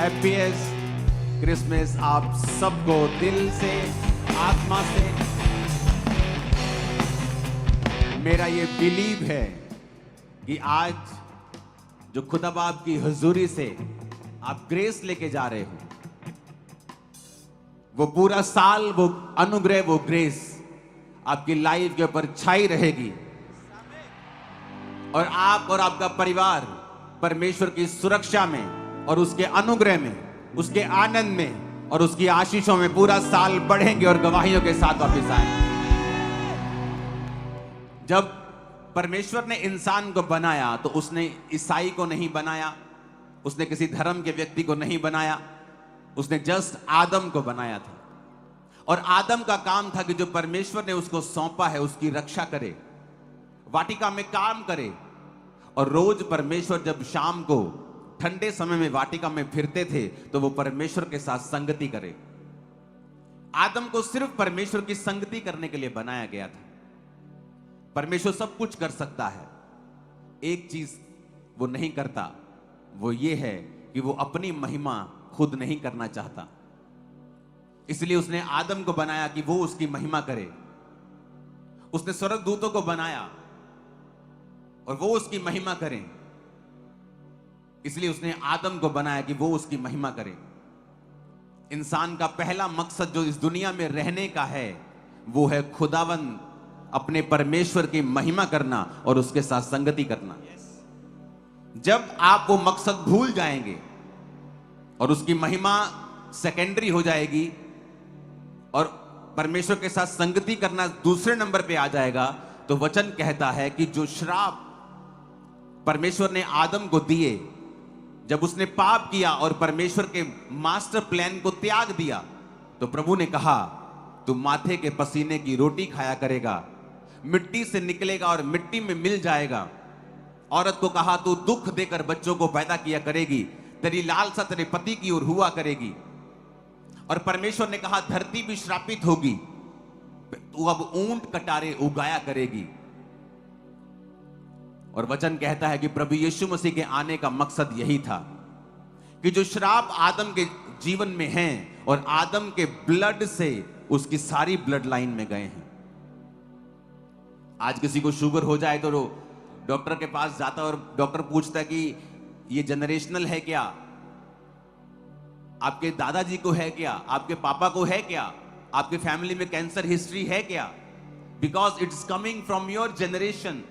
Happiest Christmas आप सबको दिल से, आत्मा से। मेरा ये बिलीव है कि आज जो खुदा बाप की हुजूरी से आप ग्रेस लेके जा रहे हो, वो पूरा साल वो अनुग्रह, वो ग्रेस आपकी लाइफ के ऊपर छाई रहेगी और आप और आपका परिवार परमेश्वर की सुरक्षा में और उसके अनुग्रह में, उसके आनंद में और उसकी आशीषों में पूरा साल बढ़ेंगे और गवाहियों के साथ वापस आएंगे। जब परमेश्वर ने इंसान को बनाया तो उसने ईसाई को नहीं बनाया, उसने किसी धर्म के व्यक्ति को नहीं बनाया, उसने जस्ट आदम को बनाया था। और आदम का काम था कि जो परमेश्वर ने उसको सौंपा है उसकी रक्षा करे, वाटिका में काम करे। और रोज परमेश्वर जब शाम को ठंडे समय में वाटिका में फिरते थे तो वो परमेश्वर के साथ संगति करे। आदम को सिर्फ परमेश्वर की संगति करने के लिए बनाया गया था। परमेश्वर सब कुछ कर सकता है, एक चीज वो नहीं करता, वो ये है कि वो अपनी महिमा खुद नहीं करना चाहता। इसलिए उसने आदम को बनाया कि वो उसकी महिमा करे। उसने स्वर्गदूतों को बनाया और वो उसकी महिमा करें। इसलिए उसने आदम को बनाया कि वो उसकी महिमा करे। इंसान का पहला मकसद जो इस दुनिया में रहने का है वो है खुदावंद अपने परमेश्वर की महिमा करना और उसके साथ संगति करना। जब आप वो मकसद भूल जाएंगे और उसकी महिमा सेकेंडरी हो जाएगी और परमेश्वर के साथ संगति करना दूसरे नंबर पे आ जाएगा, तो वचन कहता है कि जो श्राप परमेश्वर ने आदम को दिए, जब उसने पाप किया और परमेश्वर के मास्टर प्लान को त्याग दिया, तो प्रभु ने कहा तू माथे के पसीने की रोटी खाया करेगा, मिट्टी से निकलेगा और मिट्टी में मिल जाएगा। औरत को कहा तू दुख देकर बच्चों को पैदा किया करेगी, तेरी लालसा तेरे पति की ओर हुआ करेगी। और परमेश्वर ने कहा धरती भी श्रापित होगी, तू अब ऊंट कटारे उगाया करेगी। और वचन कहता है कि प्रभु यीशु मसीह के आने का मकसद यही था कि जो श्राप आदम के जीवन में हैं और आदम के ब्लड से उसकी सारी ब्लड लाइन में गए हैं। आज किसी को शुगर हो जाए तो डॉक्टर के पास जाता है और डॉक्टर पूछता है कि ये जनरेशनल है क्या, आपके दादाजी को है क्या, आपके पापा को है क्या, आपके फैमिली में कैंसर हिस्ट्री है क्या, because it's coming from your generation.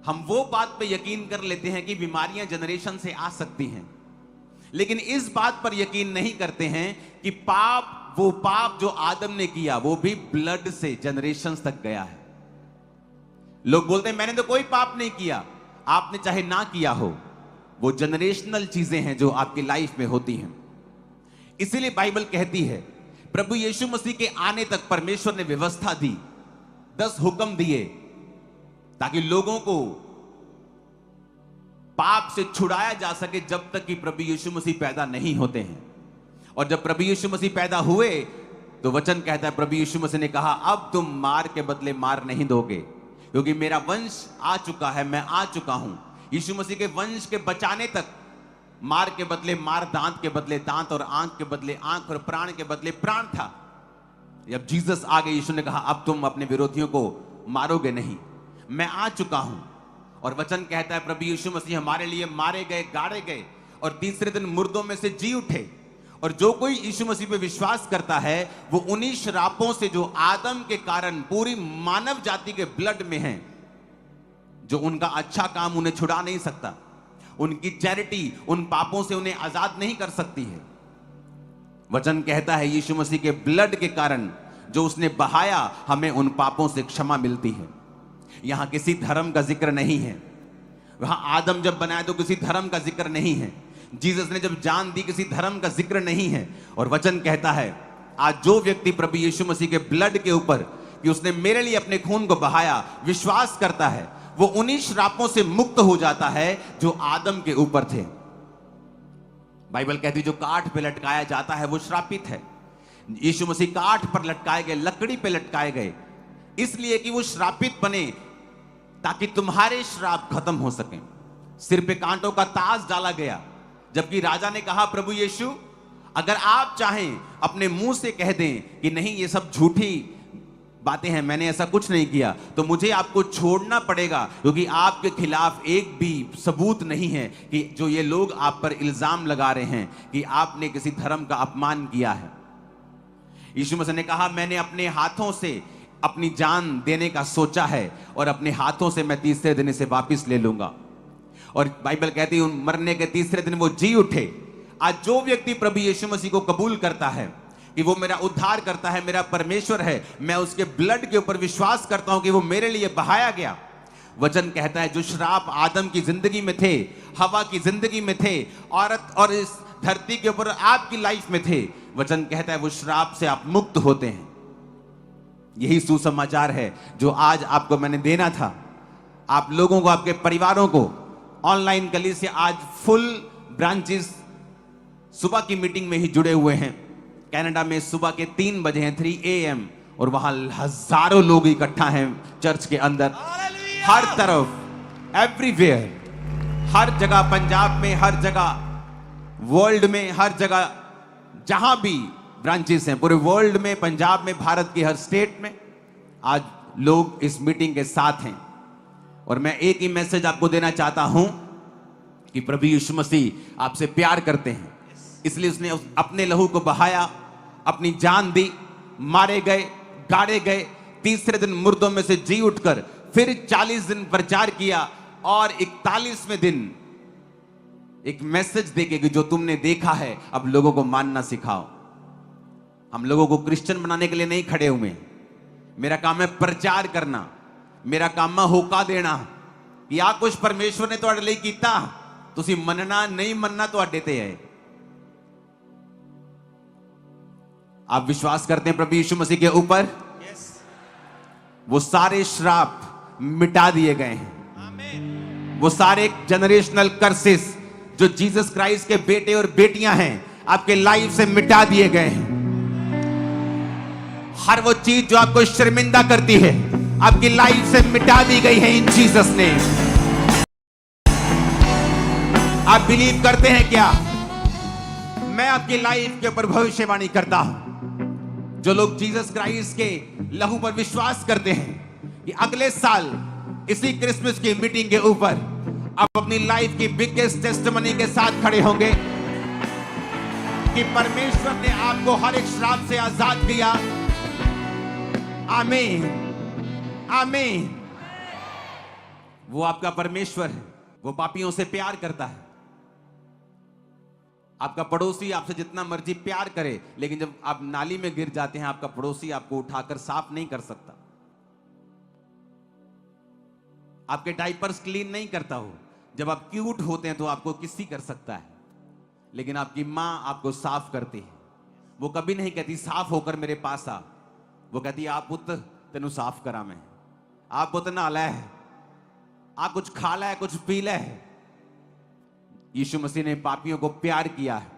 हम वो बात पे यकीन कर लेते हैं कि बीमारियां जनरेशन से आ सकती हैं, लेकिन इस बात पर यकीन नहीं करते हैं कि वो पाप जो आदम ने किया वो भी ब्लड से जनरेशंस तक गया है। लोग बोलते हैं मैंने तो कोई पाप नहीं किया। आपने चाहे ना किया हो, वो जनरेशनल चीजें हैं जो आपकी लाइफ में होती हैं। इसीलिए बाइबल कहती है प्रभु यीशु मसीह के आने तक परमेश्वर ने व्यवस्था दी, 10 हुक्म दिए ताकि लोगों को पाप से छुड़ाया जा सके जब तक कि प्रभु यीशु मसीह पैदा नहीं होते हैं। और जब प्रभु यीशु मसीह पैदा हुए तो वचन कहता है प्रभु यीशु मसीह ने कहा अब तुम मार के बदले मार नहीं दोगे, क्योंकि मेरा वंश आ चुका है, मैं आ चुका हूं। यीशु मसीह के वंश के बचाने तक मार के बदले मार, दांत के बदले दांत और आंख के बदले आंख और प्राण के बदले प्राण था। जब जीसस आ गए, यीशु ने कहा अब तुम अपने विरोधियों को मारोगे नहीं, मैं आ चुका हूं। और वचन कहता है प्रभु यीशु मसीह हमारे लिए मारे गए, गाड़े गए और तीसरे दिन मुर्दों में से जी उठे। और जो कोई यीशु मसीह पे विश्वास करता है वो उन्हीं श्रापों से जो आदम के कारण पूरी मानव जाति के ब्लड में है, जो उनका अच्छा काम उन्हें छुड़ा नहीं सकता, उनकी चैरिटी उन पापों से उन्हें आजाद नहीं कर सकती है। वचन कहता है यीशु मसीह के ब्लड के कारण जो उसने बहाया, हमें उन पापों से क्षमा मिलती है। यहां किसी धर्म का जिक्र नहीं है। वहां आदम जब बनाया तो किसी धर्म का जिक्र नहीं है। जीसस ने जब जान दी किसी धर्म का जिक्र नहीं है। और वचन कहता है आज जो व्यक्ति प्रभु यीशु मसीह के ब्लड के ऊपर कि उसने मेरे लिए अपने खून को बहाया विश्वास करता है, वो उन्हीं श्रापों से मुक्त हो जाता है जो आदम के ऊपर थे। बाइबल कहती जो काठ पे लटकाया जाता है वो श्रापित है। यीशु मसीह काठ पर लटकाए गए, लकड़ी पे लटकाए गए, इसलिए कि वो श्रापित बने ताकि तुम्हारे श्राप खत्म हो सके। सिर पे कांटों का ताज डाला गया जबकि राजा ने कहा, प्रभु यीशु अगर आप चाहें अपने मुंह से कह दें कि नहीं ये सब झूठी बातें हैं, मैंने ऐसा कुछ नहीं किया, तो मुझे आपको छोड़ना पड़ेगा, क्योंकि आपके खिलाफ एक भी सबूत नहीं है कि जो ये लोग आप पर इल्जाम लगा रहे हैं कि आपने किसी धर्म का अपमान किया है। यीशु मसीह ने कहा, मैंने अपने हाथों से अपनी जान देने का सोचा है और अपने हाथों से मैं तीसरे दिन इसे वापस ले लूंगा। और बाइबल कहती है मरने के तीसरे दिन वो जी उठे। आज जो व्यक्ति प्रभु यीशु मसीह को कबूल करता है कि वो मेरा उद्धार करता है, मेरा परमेश्वर है, मैं उसके ब्लड के ऊपर विश्वास करता हूं कि वो मेरे लिए बहाया गया। वचन कहता है जो श्राप आदम की जिंदगी में थे, हवा की जिंदगी में थे, औरत और इस धरती के ऊपर आपकी लाइफ में थे, वचन कहता है वो श्राप से आप मुक्त होते हैं। यही सुसमाचार है जो आज आपको मैंने देना था, आप लोगों को, आपके परिवारों को। ऑनलाइन कलीसिया आज फुल ब्रांचेस सुबह की मीटिंग में ही जुड़े हुए हैं। कनाडा में सुबह के 3 बजे हैं, 3 AM, और वहां हजारों लोग इकट्ठा हैं चर्च के अंदर, हर तरफ, एवरीवेयर, हर जगह, पंजाब में, हर जगह, वर्ल्ड में, हर जगह जहां भी ब्रांचेस हैं, पूरे वर्ल्ड में, पंजाब में, भारत के हर स्टेट में आज लोग इस मीटिंग के साथ हैं। और मैं एक ही मैसेज आपको देना चाहता हूं कि प्रभु यीशु मसीह आपसे प्यार करते हैं, इसलिए उसने अपने लहू को बहाया, अपनी जान दी, मारे गए, गाड़े गए, तीसरे दिन मुर्दों में से जी उठकर फिर 40 दिन प्रचार किया और 41वें दिन एक मैसेज देके कि जो तुमने देखा है अब लोगों को मानना सिखाओ। हम लोगों को क्रिश्चियन बनाने के लिए नहीं खड़े हुए। मेरा काम है प्रचार करना, मेरा काम है होका देना कि आ कुछ परमेश्वर ने तुहाडे लिए कीता, तुसी मनना नहीं मनना तुहाडे ते है। आप विश्वास करते हैं प्रभु यीशु मसीह के ऊपर? वो सारे श्राप मिटा दिए गए हैं। वो सारे जनरेशनल कर्सेस जो जीसस क्राइस्ट के बेटे और बेटियां हैं आपके लाइफ से मिटा दिए गए हैं। हर वो चीज जो आपको शर्मिंदा करती है आपकी लाइफ से मिटा दी गई है इन जीसस ने। आप बिलीव करते हैं क्या? मैं आपकी लाइफ के ऊपर भविष्यवाणी करता हूं। जो लोग जीसस क्राइस्ट के लहू पर विश्वास करते हैं कि अगले साल इसी क्रिसमस की मीटिंग के ऊपर आप अपनी लाइफ की बिगेस्ट टेस्टिमनी के साथ खड़े होंगे कि परमेश्वर ने आपको हर एक श्राप से आजाद किया। आमीन, आमीन। वो आपका परमेश्वर है, वो पापियों से प्यार करता है। आपका पड़ोसी आपसे जितना मर्जी प्यार करे, लेकिन जब आप नाली में गिर जाते हैं आपका पड़ोसी आपको उठाकर साफ नहीं कर सकता, आपके डायपर्स क्लीन नहीं करता हो। जब आप क्यूट होते हैं तो आपको किसी कर सकता है, लेकिन आपकी मां आपको साफ करती है। वो कभी नहीं कहती साफ होकर मेरे पास आ, वो कहती आप पुत्र तेनू साफ करा मैं, आप पुत्र नहाला है, आप कुछ खा ला है, कुछ पी ला है। यीशु मसीह ने पापियों को प्यार किया है।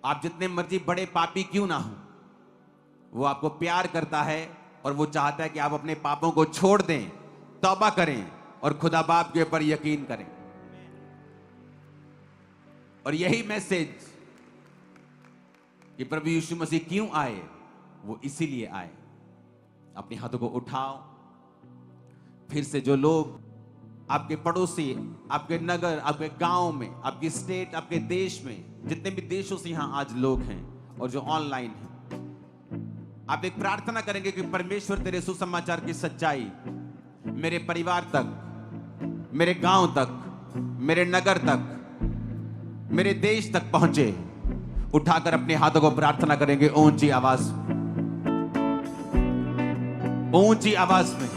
आप जितने मर्जी बड़े पापी क्यों ना हो, वो आपको प्यार करता है और वो चाहता है कि आप अपने पापों को छोड़ दें, तौबा करें और खुदा बाप के ऊपर यकीन करें। और यही मैसेज कि प्रभु यीशु मसीह क्यों आए, वो इसीलिए आए। अपने हाथों को उठाओ। फिर से जो लोग आपके पड़ोसी, आपके नगर, आपके गांव में, आपकी स्टेट, आपके देश में, जितने भी देशों से यहां आज लोग हैं और जो ऑनलाइन हैं, आप एक प्रार्थना करेंगे कि परमेश्वर तेरे सुसमाचार की सच्चाई मेरे परिवार तक, मेरे गांव तक, मेरे नगर तक, मेरे देश तक पहुंचे। उठाकर अपने हाथों को प्रार्थना करेंगे ऊंची आवाज, ऊंची आवाज में।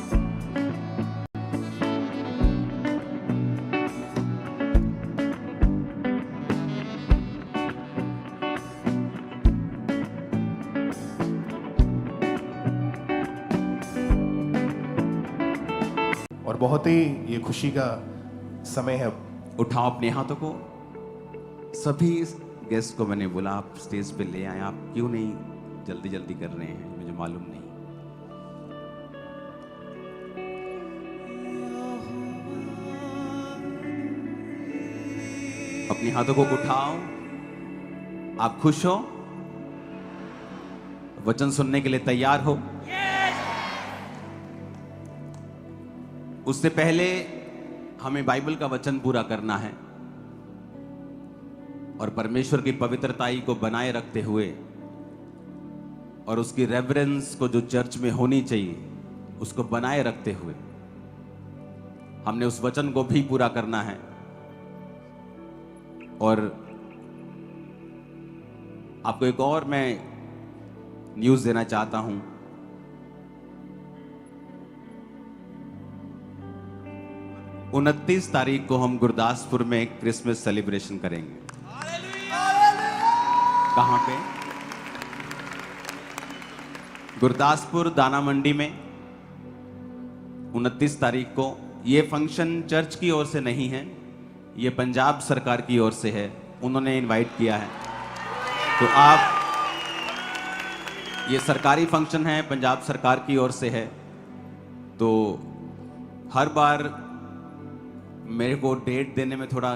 और बहुत ही ये खुशी का समय है। उठाओ अपने हाथों को। सभी गेस्ट को मैंने बोला आप स्टेज पे ले आए, आप क्यों नहीं जल्दी जल्दी कर रहे हैं, मुझे मालूम नहीं। अपने हाथों को उठाओ। आप खुश हो? वचन सुनने के लिए तैयार हो? उससे पहले हमें बाइबल का वचन पूरा करना है और परमेश्वर की पवित्रताई को बनाए रखते हुए और उसकी रेवरेंस को जो चर्च में होनी चाहिए उसको बनाए रखते हुए हमने उस वचन को भी पूरा करना है। और आपको एक और मैं न्यूज़ देना चाहता हूं। उनतीस तारीख को हम गुरदासपुर में एक क्रिसमस सेलिब्रेशन करेंगे। कहां पे? गुरदासपुर दाना मंडी में 29 तारीख को। ये फंक्शन चर्च की ओर से नहीं है, ये पंजाब सरकार की ओर से है, उन्होंने इनवाइट किया है। तो आप, ये सरकारी फंक्शन है, पंजाब सरकार की ओर से है। तो हर बार मेरे को डेट देने में थोड़ा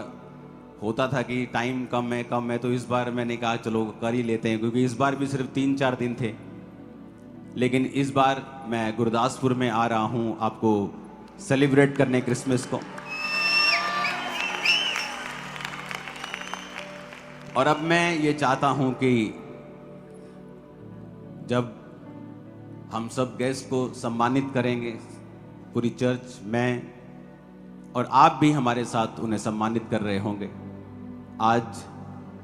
होता था कि टाइम कम है, तो इस बार मैंने कहा चलो कर ही लेते हैं, क्योंकि इस बार भी सिर्फ 3-4 दिन थे। लेकिन इस बार मैं गुरदासपुर में आ रहा हूं आपको सेलिब्रेट करने क्रिसमस को। और अब मैं ये चाहता हूं कि जब हम सब गेस्ट को सम्मानित करेंगे, पूरी चर्च में, और आप भी हमारे साथ उन्हें सम्मानित कर रहे होंगे। आज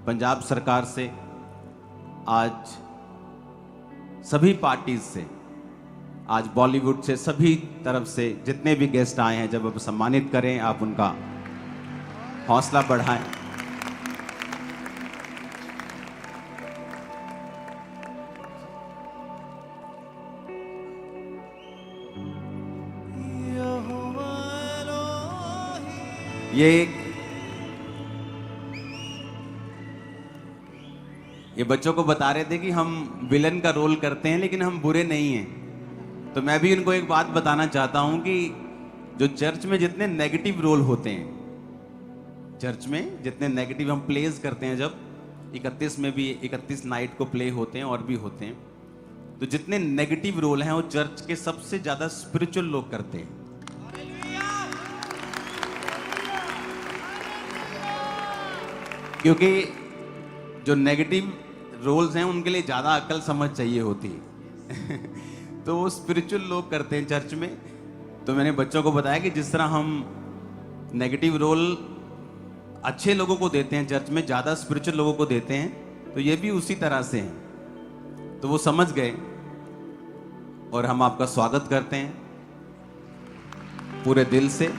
पंजाब सरकार से, आज सभी पार्टीज से, आज बॉलीवुड से, सभी तरफ से जितने भी गेस्ट आए हैं, जब आप सम्मानित करें, आप उनका हौसला बढ़ाएं। ये बच्चों को बता रहे थे कि हम विलन का रोल करते हैं लेकिन हम बुरे नहीं हैं। तो मैं भी उनको एक बात बताना चाहता हूं कि जो चर्च में जितने नेगेटिव रोल होते हैं, चर्च में जितने नेगेटिव हम प्लेज करते हैं, जब 31 में भी 31 नाइट को प्ले होते हैं और भी होते हैं, तो जितने नेगेटिव रोल हैं वो चर्च के सबसे ज्यादा स्पिरिचुअल लोग करते हैं। क्योंकि जो नेगेटिव रोल्स हैं उनके लिए ज़्यादा अक्ल समझ चाहिए होती है तो वो स्पिरिचुअल लोग करते हैं चर्च में। तो मैंने बच्चों को बताया कि जिस तरह हम नेगेटिव रोल अच्छे लोगों को देते हैं चर्च में, ज़्यादा स्पिरिचुअल लोगों को देते हैं, तो ये भी उसी तरह से हैं। तो वो समझ गए और हम आपका स्वागत करते हैं पूरे दिल से।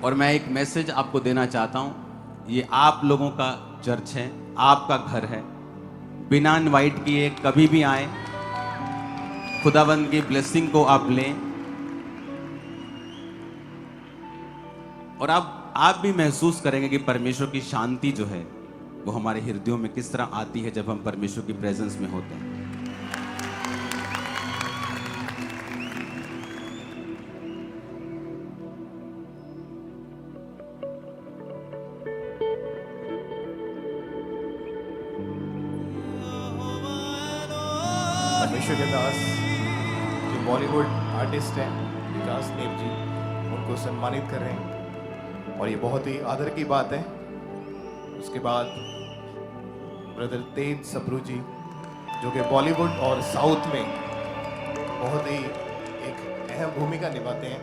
और मैं एक मैसेज आपको देना चाहता हूं, ये आप लोगों का चर्च है, आपका घर है। बिना इनवाइट किए कभी भी आए, खुदावंद की ब्लेसिंग को आप लें। और आप भी महसूस करेंगे कि परमेश्वर की शांति जो है वो हमारे हृदयों में किस तरह आती है जब हम परमेश्वर की प्रेजेंस में होते हैं। परमेश्वर के दास जो बॉलीवुड आर्टिस्ट हैं, विकास देव जी, उनको सम्मानित कर रहे हैं और ये बहुत ही आदर की बात है। उसके बाद ब्रदर तेज सप्रू जी, जो कि बॉलीवुड और साउथ में बहुत ही एक अहम भूमिका निभाते हैं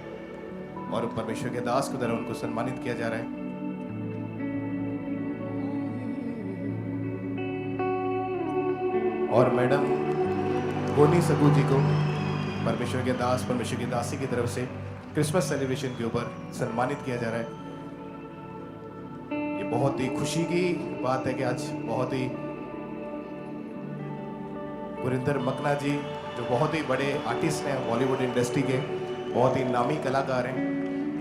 और परमेश्वर के दास की तरह उनको सम्मानित किया जा रहा है। और मैडम गोनी सकू जी को परमेश्वर के दास, परमेश्वर की दासी की तरफ से क्रिसमस सेलिब्रेशन के ऊपर सम्मानित किया जा रहा है। ये बहुत ही खुशी की बात है कि आज बहुत ही गुरिंदर मकना जी, जो बहुत ही बड़े आर्टिस्ट हैं बॉलीवुड इंडस्ट्री के, बहुत ही नामी कलाकार हैं,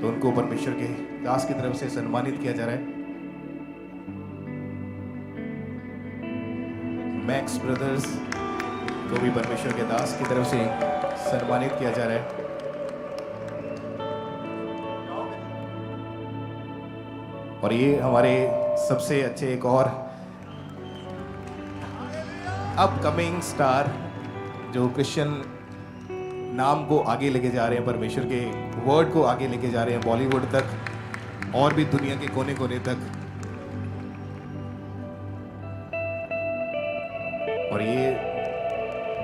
तो उनको परमेश्वर के दास की तरफ से सम्मानित किया जा रहा है। मैक्स ब्रदर्स को भी परमेश्वर के दास की तरफ से सम्मानित किया जा रहा है। और ये हमारे सबसे अच्छे एक और अपकमिंग स्टार जो क्रिश्चियन नाम को आगे लेके जा रहे हैं, परमेश्वर के वर्ड को आगे लेके जा रहे हैं बॉलीवुड तक और भी दुनिया के कोने कोने तक। और ये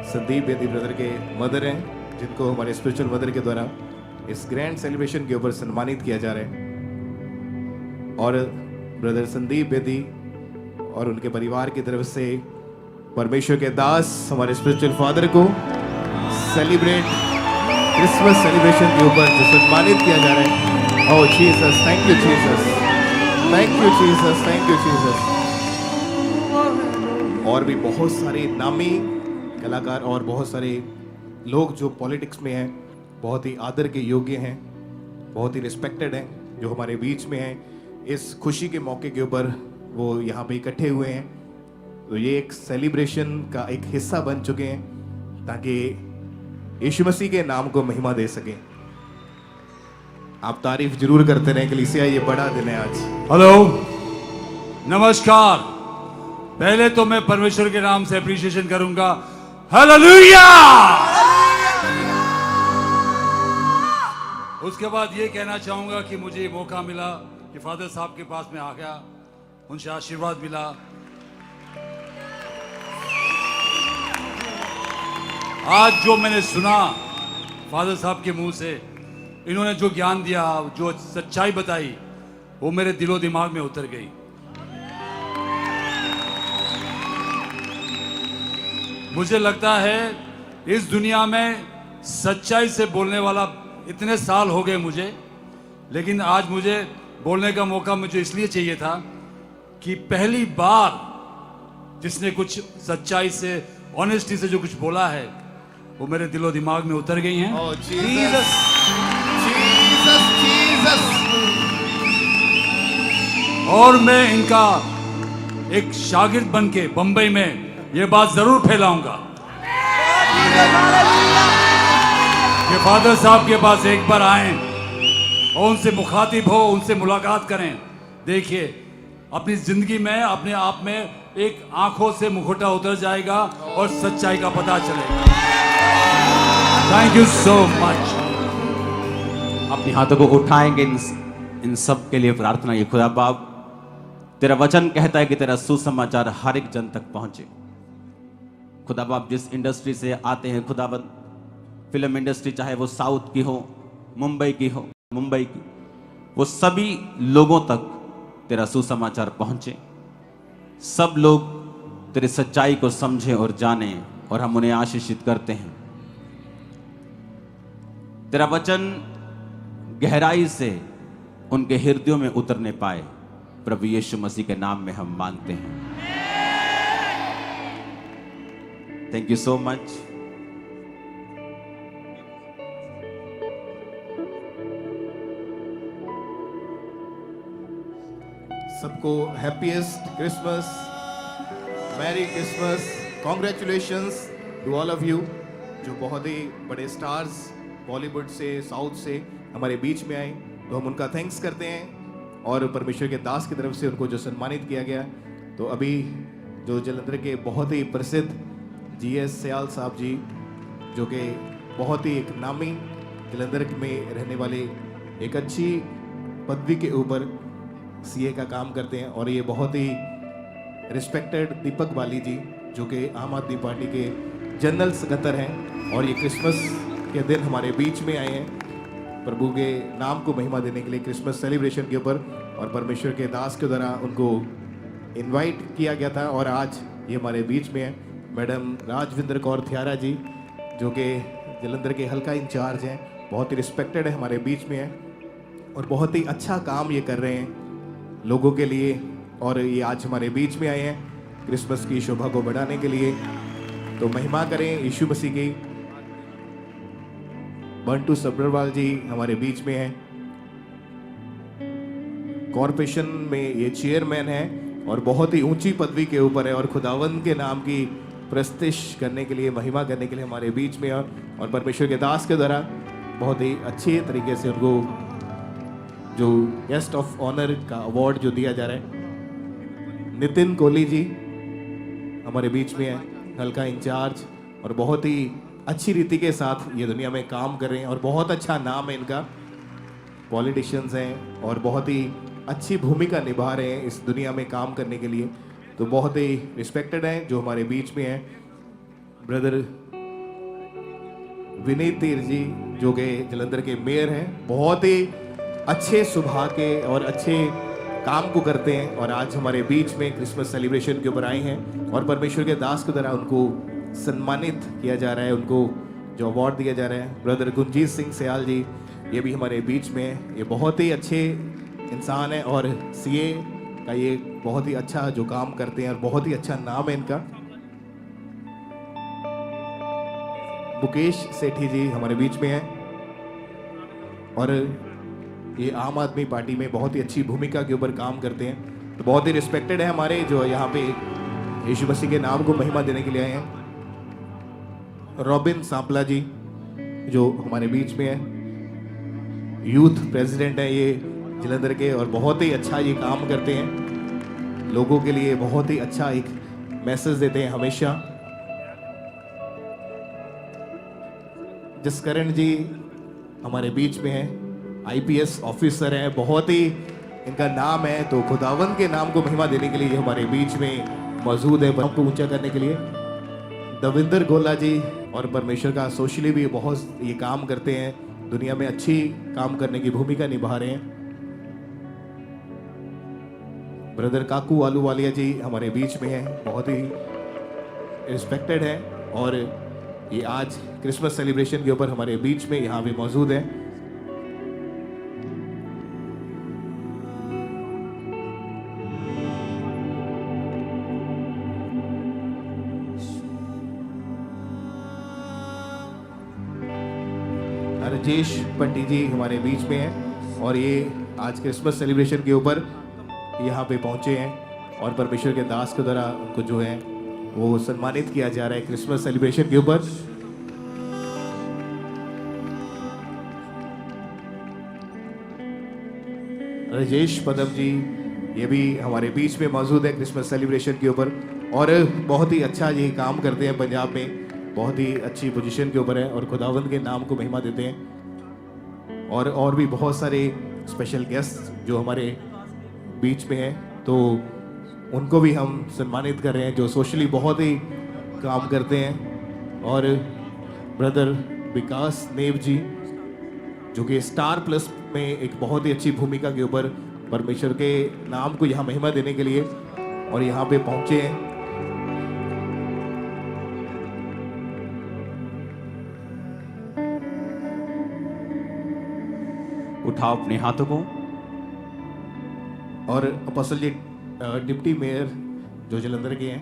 संदीप बेदी ब्रदर के मदर हैं, जिनको हमारे स्पिरिचुअल मदर के द्वारा इस ग्रैंड सेलिब्रेशन के ऊपर सम्मानित किया जा रहा है। और ब्रदर संदीप बेदी और उनके परिवार की तरफ से परमेश्वर के दास हमारे स्पिरिचुअल फादर को सेलिब्रेट क्रिसमस सेलिब्रेशन के ऊपर जो सम्मानित किया जा रहा है। Oh Jesus, thank you Jesus, thank you Jesus, thank you Jesus. और भी बहुत सारे नामी कलाकार और बहुत सारे लोग जो पॉलिटिक्स में हैं, बहुत ही आदर के योग्य हैं, बहुत ही रिस्पेक्टेड हैं, जो हमारे बीच में हैं। इस खुशी के मौके के ऊपर वो यहाँ पे इकट्ठे हुए हैं। तो ये एक सेलिब्रेशन का एक हिस्सा बन चुके हैं ताकि यीशु मसीह के नाम को महिमा दे सकें। आप तारीफ जरूर करते रहें कलीसिया, ये बड़ा दिन है आज। हेलो, नमस्कार। पहले तो मैं परमेश्वर के नाम से अप्रिशिएशन करूंगा। हालेलुया। उसके बाद ये कहना चाहूंगा कि मुझे ये मौका मिला कि फादर साहब के पास में आ गया, उनसे आशीर्वाद मिला। आज जो मैंने सुना फादर साहब के मुंह से, इन्होंने जो ज्ञान दिया, जो सच्चाई बताई, वो मेरे दिलो दिमाग में उतर गई। मुझे लगता है इस दुनिया में सच्चाई से बोलने वाला इतने साल हो गए मुझे, लेकिन आज मुझे बोलने का मौका मुझे इसलिए चाहिए था कि पहली बार जिसने कुछ सच्चाई से, ऑनेस्टी से जो कुछ बोला है, वो मेरे दिलो दिमाग में उतर गई हैं। Oh, Jesus, Jesus, Jesus. और मैं इनका एक शागिर्द बन के बंबई में ये बात जरूर फैलाऊंगा कि फादर साहब के पास एक बार आए और उनसे मुखातिब हो, उनसे मुलाकात करें। देखिए, अपनी जिंदगी में अपने आप में एक आंखों से मुखौटा उतर जाएगा और सच्चाई का पता चलेगा। Thank you so much. अपने हाथों को उठाएंगे, इन सब के लिए प्रार्थना। ये खुदा बाप, तेरा वचन कहता है कि तेरा सुसमाचार हर एक जन तक पहुंचे। खुदा बाप, जिस इंडस्ट्री से आते हैं खुदाबंद, फिल्म इंडस्ट्री, चाहे वो साउथ की हो, मुंबई की हो, मुंबई की, वो सभी लोगों तक तेरा सुसमाचार पहुंचे। सब लोग तेरे सच्चाई को समझें और जानें, और हम उन्हें आशीषित करते हैं। तेरा वचन गहराई से उनके हृदयों में उतरने पाए, प्रभु यीशु मसीह के नाम में हम मांगते हैं। Thank you so much. सबको happiest Christmas, merry Christmas, congratulations to all of you, जो बहुत ही बड़े स्टार्स बॉलीवुड से, साउथ से हमारे बीच में आए। तो हम उनका थैंक्स करते हैं, और परमेश्वर के दास की तरफ से उनको जो सम्मानित किया गया। तो अभी जो जलंधर के बहुत ही प्रसिद्ध जीएस सयाल साहब जी, जो कि बहुत ही एक नामी जलंधर में रहने वाले, एक अच्छी पदवी के ऊपर सीए का काम करते हैं, और ये बहुत ही रिस्पेक्टेड दीपक बाली जी, जो कि आम आदमी पार्टी के जनरल सेक्रेटरी हैं, और ये क्रिसमस के दिन हमारे बीच में आए हैं प्रभु के नाम को महिमा देने के लिए क्रिसमस सेलिब्रेशन के ऊपर। और परमेश्वर के दास के द्वारा उनको इनवाइट किया गया था, और आज ये हमारे बीच में है। मैडम राजविंदर कौर थियारा जी, जो कि जलंधर के हल्का इंचार्ज हैं, बहुत ही रिस्पेक्टेड है, हमारे बीच में है, और बहुत ही अच्छा काम ये कर रहे हैं लोगों के लिए। और ये आज हमारे बीच में आए हैं क्रिसमस की शोभा को बढ़ाने के लिए। तो महिमा करें यीशु मसीह की। बंटू सब्रवाल जी हमारे बीच में हैं, कॉरपोरेशन में ये चेयरमैन हैं, और बहुत ही ऊंची पदवी के ऊपर है, और खुदावंद के नाम की प्रस्तिश करने के लिए, महिमा करने के लिए हमारे बीच में है। और परमेश्वर के दास के द्वारा बहुत ही अच्छे तरीके से उनको जो गेस्ट ऑफ ऑनर का अवार्ड जो दिया जा रहा है, नितिन कोहली जी हमारे बीच में है, हल्का इंचार्ज, और बहुत ही अच्छी रीति के साथ ये दुनिया में काम कर रहे हैं और बहुत अच्छा नाम है इनका। पॉलिटिशियंस हैं और बहुत ही अच्छी भूमिका निभा रहे हैं इस दुनिया में काम करने के लिए, तो बहुत ही रिस्पेक्टेड हैं जो हमारे बीच में हैं। ब्रदर विनीत तीर जी जो कि जलंधर के मेयर हैं, बहुत ही अच्छे स्वभाव के और अच्छे काम को करते हैं, और आज हमारे बीच में क्रिसमस सेलिब्रेशन के ऊपर आए हैं और परमेश्वर के दास के द्वारा उनको सम्मानित किया जा रहा है, उनको जो अवार्ड दिया जा रहा है। ब्रदर गुंजीत सिंह सयाल जी ये भी हमारे बीच में हैं। ये बहुत ही अच्छे इंसान हैं और सीए का ये बहुत ही अच्छा जो काम करते हैं और बहुत ही अच्छा नाम है इनका। मुकेश सेठी जी हमारे बीच में हैं और ये आम आदमी पार्टी में बहुत ही अच्छी भूमिका के ऊपर काम करते हैं, तो बहुत ही रिस्पेक्टेड है हमारे, जो यहाँ पे यीशु मसीह के नाम को महिमा देने के लिए आए हैं। रॉबिन सांपला जी जो हमारे बीच में है, यूथ प्रेसिडेंट है ये जलंधर के, और बहुत ही अच्छा ये काम करते हैं, लोगों के लिए बहुत ही अच्छा एक मैसेज देते हैं हमेशा। जसकरण जी हमारे बीच में है, आईपीएस ऑफिसर हैं, बहुत ही इनका नाम है, तो खुदावंद के नाम को महिमा देने के लिए हमारे बीच में मौजूद है, नाम को ऊंचा करने के लिए। दविंदर गोला जी और परमेश्वर का सोशली भी बहुत ये काम करते हैं, दुनिया में अच्छी काम करने की भूमिका निभा रहे हैं। ब्रदर काकू आलूवालिया जी हमारे बीच में हैं, बहुत ही रिस्पेक्टेड है, और ये आज क्रिसमस सेलिब्रेशन के ऊपर हमारे बीच में यहाँ भी मौजूद है। राजेश पट्टी जी हमारे बीच में हैं और ये आज क्रिसमस सेलिब्रेशन के ऊपर यहाँ पे पहुँचे हैं, और परमेश्वर के दास के द्वारा उनको जो है वो सम्मानित किया जा रहा है क्रिसमस सेलिब्रेशन के ऊपर। राजेश पदम जी ये भी हमारे बीच में मौजूद है क्रिसमस सेलिब्रेशन के ऊपर, और बहुत ही अच्छा ये काम करते हैं पंजाब में, बहुत ही अच्छी पोजीशन के ऊपर है और खुदावंद के नाम को महिमा देते हैं। और भी बहुत सारे स्पेशल गेस्ट जो हमारे बीच में हैं, तो उनको भी हम सम्मानित कर रहे हैं, जो सोशली बहुत ही काम करते हैं। और ब्रदर विकास नेव जी जो कि स्टार प्लस में एक बहुत ही अच्छी भूमिका के ऊपर परमेश्वर के नाम को यहाँ महिमा देने के लिए और यहाँ पे पहुँचे हैं। उठाओ अपने हाथों को। और अपोस्टल जी डिप्टी मेयर जो जलंधर के हैं,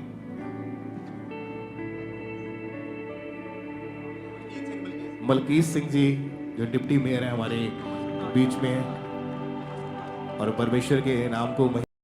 मलकीत सिंह जी जो डिप्टी मेयर हैं हमारे बीच में हैं, और परमेश्वर के नाम को